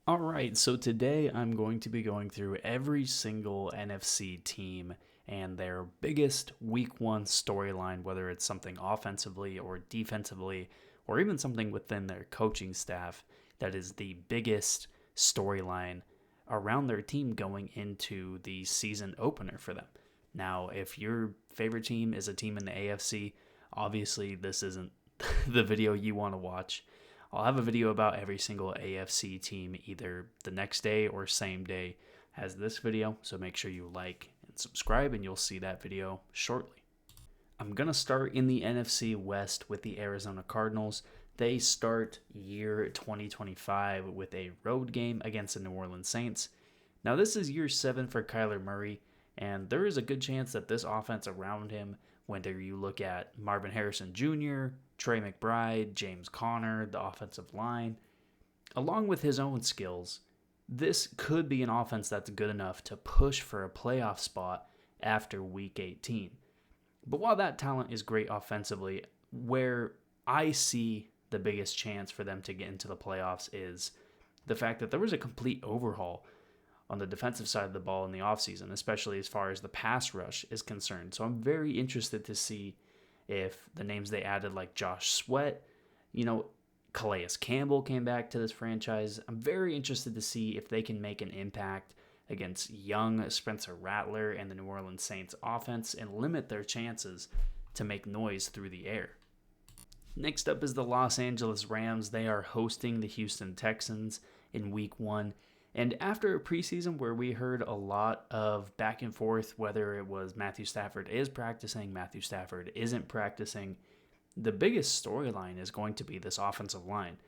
All right, so today I'm going to be going through every single NFC team and their biggest week one storyline, whether it's something offensively or defensively, or even something within their coaching staff that is the biggest storyline around their team going into the season opener for them. Now, if your favorite team is a team in the AFC, obviously this isn't the video you want to watch. I'll have a video about every single AFC team either the next day or same day as this video, so make sure you like and subscribe and you'll see that video shortly. I'm going to start in the NFC West with the Arizona Cardinals. They start year 2025 with a road game against the New Orleans Saints. Now, this is year 7 for Kyler Murray, and there is a good chance that this offense around him, whether you look at Marvin Harrison Jr., Trey McBride, James Conner, the offensive line, along with his own skills, this could be an offense that's good enough to push for a playoff spot after week 18. But while that talent is great offensively, where I see the biggest chance for them to get into the playoffs is the fact that there was a complete overhaul on the defensive side of the ball in the offseason, especially as far as the pass rush is concerned. So I'm very interested to see if the names they added, like Josh Sweat, Calais Campbell came back to this franchise. I'm very interested to see if they can make an impact against young Spencer Rattler and the New Orleans Saints offense and limit their chances to make noise through the air. Next up is the Los Angeles Rams. They are hosting the Houston Texans in week 1. And after a preseason where we heard a lot of back and forth, whether it was Matthew Stafford is practicing, Matthew Stafford isn't practicing, the biggest storyline is going to be this offensive line.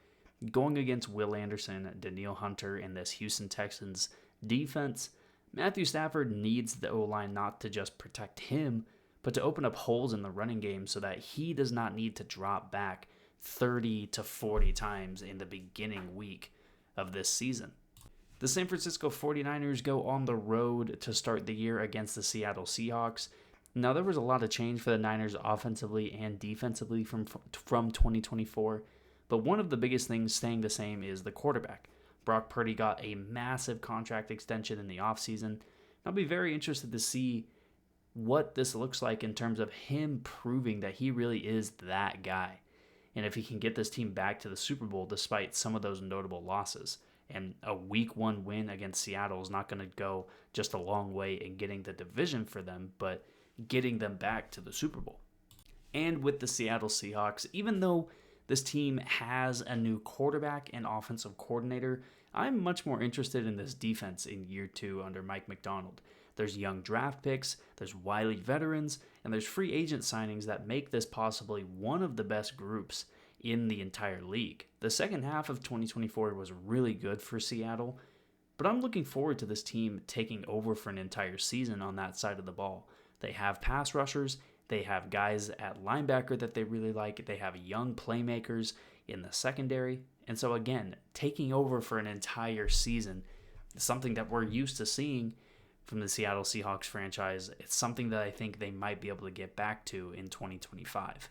Going against Will Anderson, Danielle Hunter, and this Houston Texans defense, Matthew Stafford needs the O-line not to just protect him, but to open up holes in the running game so that he does not need to drop back 30 to 40 times in the beginning week of this season. The San Francisco 49ers go on the road to start the year against the Seattle Seahawks. Now, there was a lot of change for the Niners offensively and defensively from 2024, but one of the biggest things staying the same is the quarterback. Brock Purdy got a massive contract extension in the offseason. I'll be very interested to see what this looks like in terms of him proving that he really is that guy, and if he can get this team back to the Super Bowl despite some of those notable losses. And a week 1 win against Seattle is not going to go just a long way in getting the division for them, but getting them back to the Super Bowl. And with the Seattle Seahawks, even though this team has a new quarterback and offensive coordinator, I'm much more interested in this defense in year 2 under Mike Macdonald. There's young draft picks, there's wily veterans, and there's free agent signings that make this possibly one of the best groups in the entire league. The second half of 2024 was really good for Seattle, but I'm looking forward to this team taking over for an entire season on that side of the ball. They have pass rushers, they have guys at linebacker that they really like, they have young playmakers in the secondary, and so again, taking over for an entire season is something that we're used to seeing from the Seattle Seahawks franchise. It's something that I think they might be able to get back to in 2025.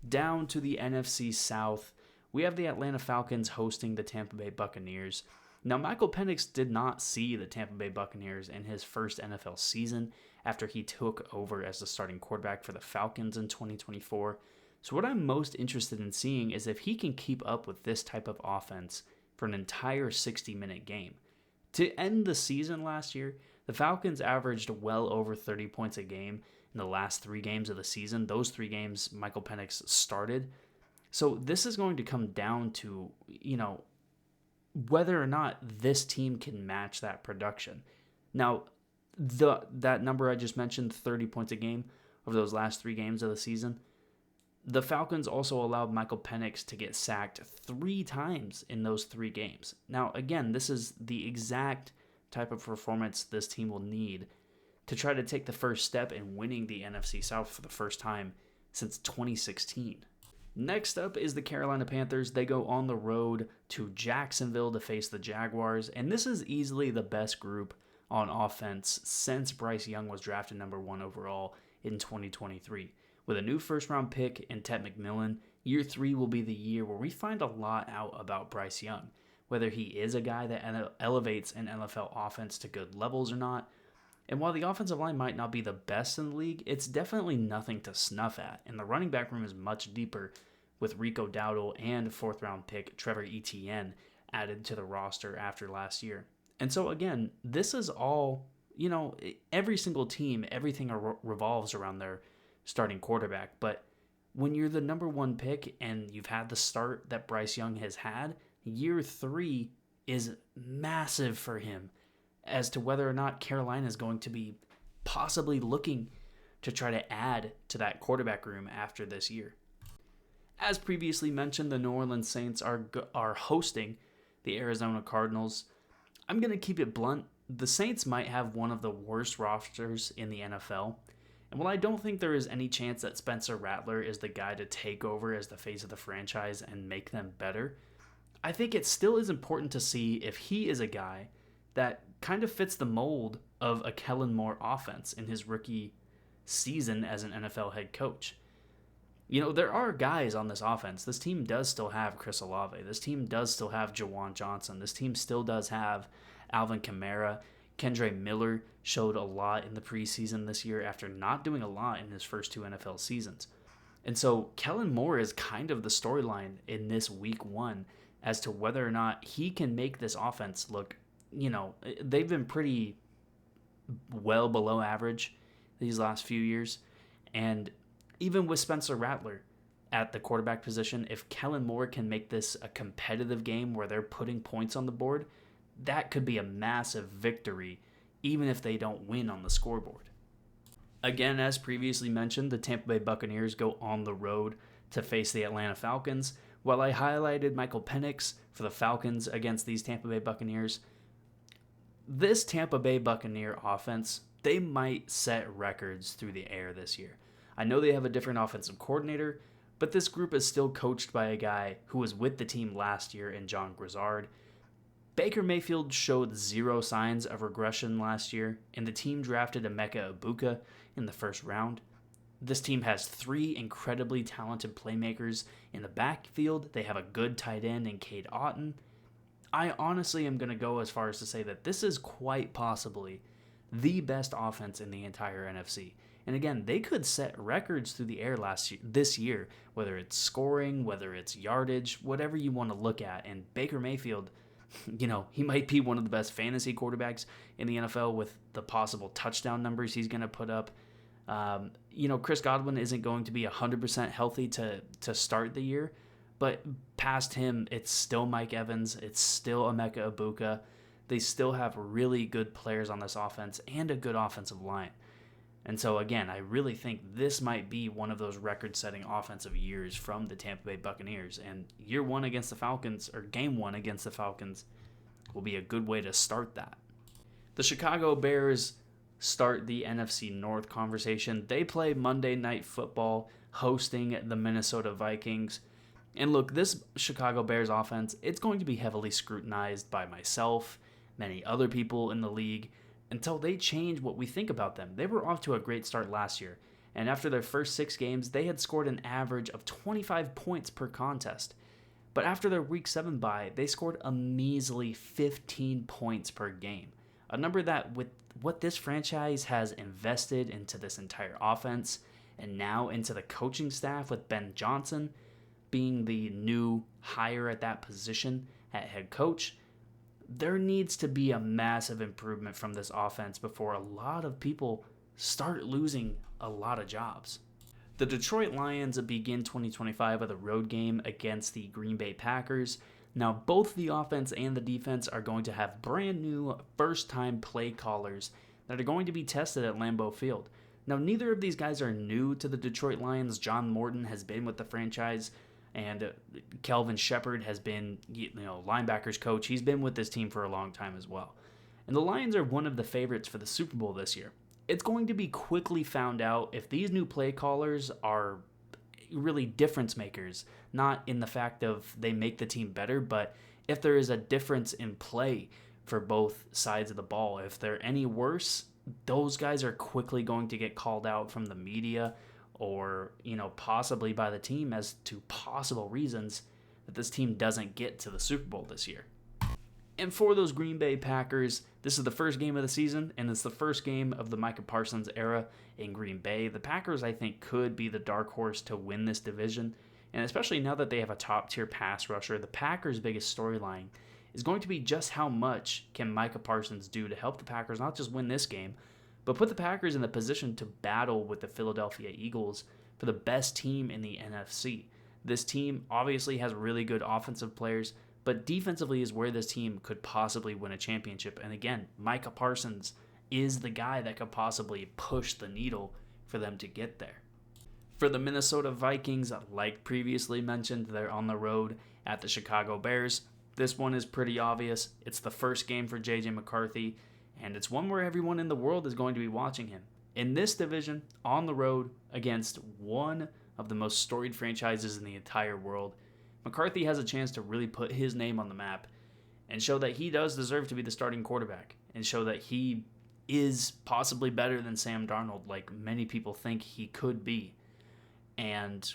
Down to the NFC South, we have the Atlanta Falcons hosting the Tampa Bay Buccaneers. Now, Michael Penix did not see the Tampa Bay Buccaneers in his first NFL season after he took over as the starting quarterback for the Falcons in 2024. So what I'm most interested in seeing is if he can keep up with this type of offense for an entire 60-minute game. To end the season last year, the Falcons averaged well over 30 points a game in the last 3 games of the season. Those 3 games Michael Penix started. So this is going to come down to, whether or not this team can match that production. Now, that number I just mentioned, 30 points a game over those last 3 games of the season, the Falcons also allowed Michael Penix to get sacked 3 times in those 3 games. Now, again, this is the exact type of performance this team will need to try to take the first step in winning the NFC South for the first time since 2016. Next up is the Carolina Panthers. They go on the road to Jacksonville to face the Jaguars, and this is easily the best group on offense since Bryce Young was drafted number 1 overall in 2023. With a new first-round pick in Ted McMillan, year 3 will be the year where we find a lot out about Bryce Young. whether he is a guy that elevates an NFL offense to good levels or not. And while the offensive line might not be the best in the league, it's definitely nothing to snuff at. And the running back room is much deeper with Rico Dowdle and fourth-round pick Trevor Etienne added to the roster after last year. And so, again, this is all, every single team, everything revolves around their starting quarterback. But when you're the number one pick and you've had the start that Bryce Young has had, year 3 is massive for him as to whether or not Carolina is going to be possibly looking to try to add to that quarterback room after this year. As previously mentioned, the New Orleans Saints are hosting the Arizona Cardinals. I'm going to keep it blunt. The Saints might have one of the worst rosters in the NFL. And while I don't think there is any chance that Spencer Rattler is the guy to take over as the face of the franchise and make them better, I think it still is important to see if he is a guy that kind of fits the mold of a Kellen Moore offense in his rookie season as an NFL head coach. There are guys on this offense. This team does still have Chris Olave. This team does still have Jawan Johnson. This team still does have Alvin Kamara. Kendre Miller showed a lot in the preseason this year after not doing a lot in his first 2 NFL seasons. And so Kellen Moore is kind of the storyline in this week 1 as to whether or not he can make this offense look, they've been pretty well below average these last few years. And even with Spencer Rattler at the quarterback position, if Kellen Moore can make this a competitive game where they're putting points on the board, that could be a massive victory, even if they don't win on the scoreboard. Again, as previously mentioned, the Tampa Bay Buccaneers go on the road to face the Atlanta Falcons. While I highlighted Michael Penix for the Falcons against these Tampa Bay Buccaneers, this Tampa Bay Buccaneer offense, they might set records through the air this year. I know they have a different offensive coordinator, but this group is still coached by a guy who was with the team last year in John Grizzard. Baker Mayfield showed 0 signs of regression last year, and the team drafted Emeka Egbuka in the first round. This team has 3 incredibly talented playmakers in the backfield. They have a good tight end in Cade Otton. I honestly am going to go as far as to say that this is quite possibly the best offense in the entire NFC. And again, they could set records through the air this year, whether it's scoring, whether it's yardage, whatever you want to look at. And Baker Mayfield, he might be one of the best fantasy quarterbacks in the NFL with the possible touchdown numbers he's going to put up. Chris Godwin isn't going to be 100% healthy to start the year, but past him, it's still Mike Evans, it's still Emeka Egbuka. They still have really good players on this offense and a good offensive line. And so, again, I really think this might be one of those record-setting offensive years from the Tampa Bay Buccaneers. And year 1 against the Falcons, or game 1 against the Falcons, will be a good way to start that. The Chicago Bears start the NFC North conversation. They play Monday Night Football, hosting the Minnesota Vikings. And look, this Chicago Bears offense, it's going to be heavily scrutinized by myself, many other people in the league, until they change what we think about them. They were off to a great start last year, and after their first 6 games, they had scored an average of 25 points per contest. But after their Week 7 bye, they scored a measly 15 points per game, a number that, with what this franchise has invested into this entire offense, and now into the coaching staff with Ben Johnson being the new hire at that position at head coach, there needs to be a massive improvement from this offense before a lot of people start losing a lot of jobs. The Detroit Lions begin 2025 with a road game against the Green Bay Packers. Now, both the offense and the defense are going to have brand new first-time play callers that are going to be tested at Lambeau Field. Now, neither of these guys are new to the Detroit Lions. John Morton has been with the franchise, and Kelvin Shepard has been, linebackers coach. He's been with this team for a long time as well. And the Lions are one of the favorites for the Super Bowl this year. It's going to be quickly found out if these new play callers are really difference makers, not in the fact of they make the team better, but if there is a difference in play for both sides of the ball. If they're any worse, those guys are quickly going to get called out from the media or, possibly by the team as to possible reasons that this team doesn't get to the Super Bowl this year. And for those Green Bay Packers, this is the first game of the season, and it's the first game of the Micah Parsons era in Green Bay. The Packers, I think, could be the dark horse to win this division, and especially now that they have a top-tier pass rusher, the Packers' biggest storyline is going to be just how much can Micah Parsons do to help the Packers not just win this game, but put the Packers in the position to battle with the Philadelphia Eagles for the best team in the NFC. This team obviously has really good offensive players, but defensively is where this team could possibly win a championship. And again, Micah Parsons is the guy that could possibly push the needle for them to get there. For the Minnesota Vikings, like previously mentioned, they're on the road at the Chicago Bears. This one is pretty obvious. It's the first game for J.J. McCarthy, and it's one where everyone in the world is going to be watching him. In this division, on the road, against one of the most storied franchises in the entire world, McCarthy has a chance to really put his name on the map and show that he does deserve to be the starting quarterback and show that he is possibly better than Sam Darnold, like many people think he could be. And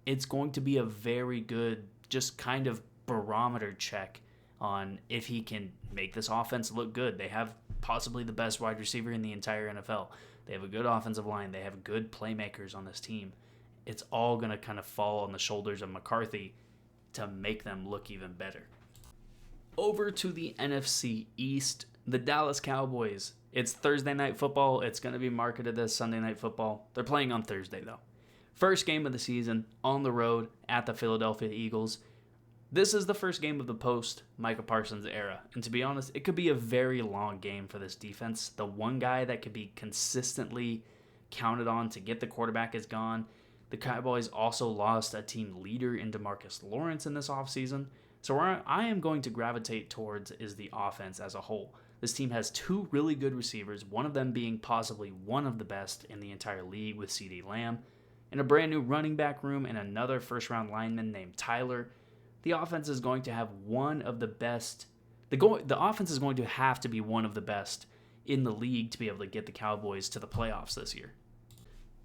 it's going to be a very good, just kind of barometer check on if he can make this offense look good. They have possibly the best wide receiver in the entire NFL. They have a good offensive line. They have good playmakers on this team. It's all going to kind of fall on the shoulders of McCarthy to make them look even better. Over to the NFC East, the Dallas Cowboys. It's Thursday Night Football. It's going to be marketed as Sunday Night Football. They're playing on Thursday, though. First game of the season, on the road, at the Philadelphia Eagles. This is the first game of the post-Micah Parsons era. And to be honest, it could be a very long game for this defense. The one guy that could be consistently counted on to get the quarterback is gone. The Cowboys also lost a team leader in DeMarcus Lawrence in this offseason. So where I am going to gravitate towards is the offense as a whole. This team has two really good receivers, one of them being possibly one of the best in the entire league with CeeDee Lamb, and a brand new running back room and another first-round lineman named Tyler. The offense is going to have one of the best. The offense is going to have to be one of the best in the league to be able to get the Cowboys to the playoffs this year.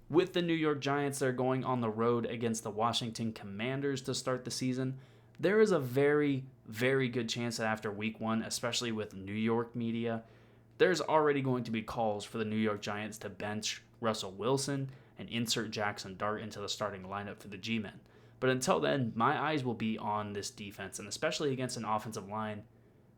With the New York Giants, they're going on the road against the Washington Commanders to start the season. There is a very, very good chance that after week one, especially with New York media, there's already going to be calls for the New York Giants to bench Russell Wilson and insert Jackson Dart into the starting lineup for the G-Men. But until then, my eyes will be on this defense, and especially against an offensive line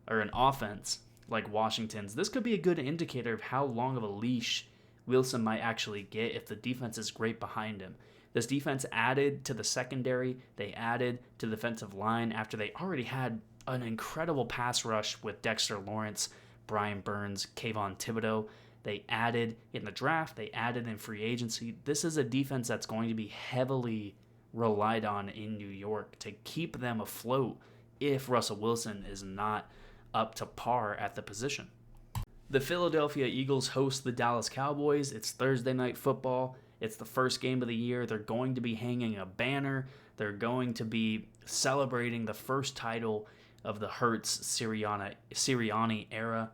or an offense like Washington's. This could be a good indicator of how long of a leash Wilson might actually get if the defense is great behind him. This defense added to the secondary. They added to the defensive line after they already had an incredible pass rush with Dexter Lawrence, Brian Burns, Kayvon Thibodeau. They added in the draft. They added in free agency. This is a defense that's going to be heavily relied on in New York to keep them afloat if Russell Wilson is not up to par at the position. The Philadelphia Eagles host the Dallas Cowboys. It's Thursday Night Football. It's the first game of the year. They're going to be hanging a banner. They're going to be celebrating the first title of the Sirianni era.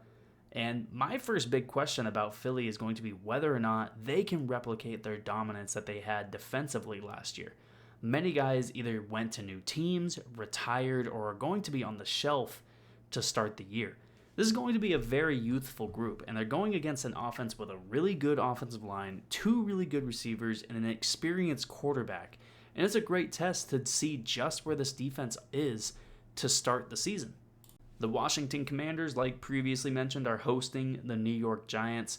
And my first big question about Philly is going to be whether or not they can replicate their dominance that they had defensively last year. Many guys either went to new teams, retired, or are going to be on the shelf to start the year. This is going to be a very youthful group, and they're going against an offense with a really good offensive line, two really good receivers, and an experienced quarterback. And it's a great test to see just where this defense is to start the season. The Washington Commanders, like previously mentioned, are hosting the New York Giants.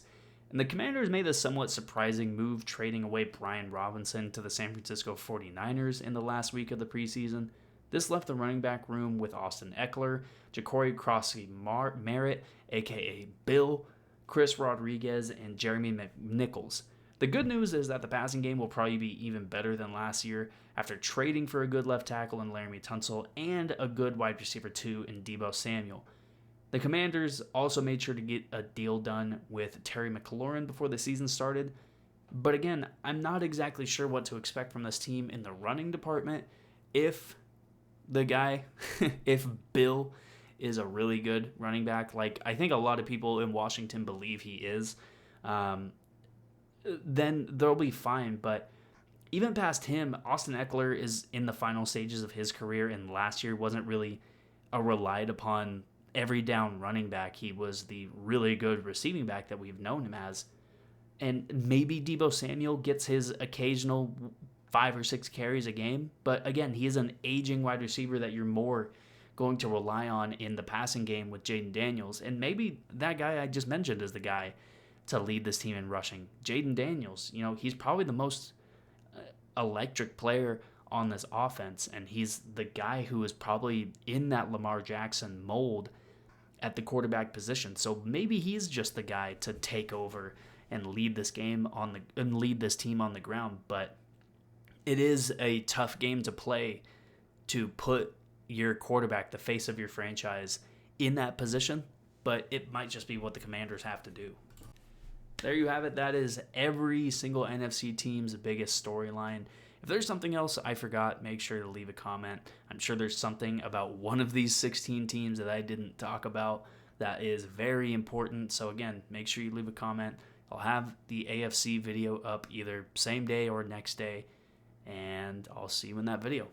And the Commanders made a somewhat surprising move trading away Brian Robinson to the San Francisco 49ers in the last week of the preseason. This left the running back room with Austin Eckler, Ja'Cory Crosby-Merritt, a.k.a. Bill, Chris Rodriguez, and Jeremy McNichols. The good news is that the passing game will probably be even better than last year after trading for a good left tackle in Laramie Tunsil and a good wide receiver 2 in Deebo Samuel. The Commanders also made sure to get a deal done with Terry McLaurin before the season started. But again, I'm not exactly sure what to expect from this team in the running department. If Bill is a really good running back, like I think a lot of people in Washington believe he is, then they'll be fine. But even past him, Austin Eckler is in the final stages of his career, and last year wasn't really a relied upon every down running back. He was the really good receiving back that we've known him as. And maybe Deebo Samuel gets his occasional 5 or 6 carries a game. But again, he is an aging wide receiver that you're more going to rely on in the passing game with Jaden Daniels. And maybe that guy I just mentioned is the guy to lead this team in rushing. Jaden Daniels, he's probably the most electric player on this offense, and he's the guy who is probably in that Lamar Jackson mold at the quarterback position. So maybe he's just the guy to take over and lead this team on the ground. But it is a tough game to play to put your quarterback, the face of your franchise, in that position, but it might just be what the Commanders have to do. There you have it. That is every single NFC team's biggest storyline. If there's something else I forgot, make sure to leave a comment. I'm sure there's something about one of these 16 teams that I didn't talk about that is very important. So again, make sure you leave a comment. I'll have the AFC video up either same day or next day, and I'll see you in that video.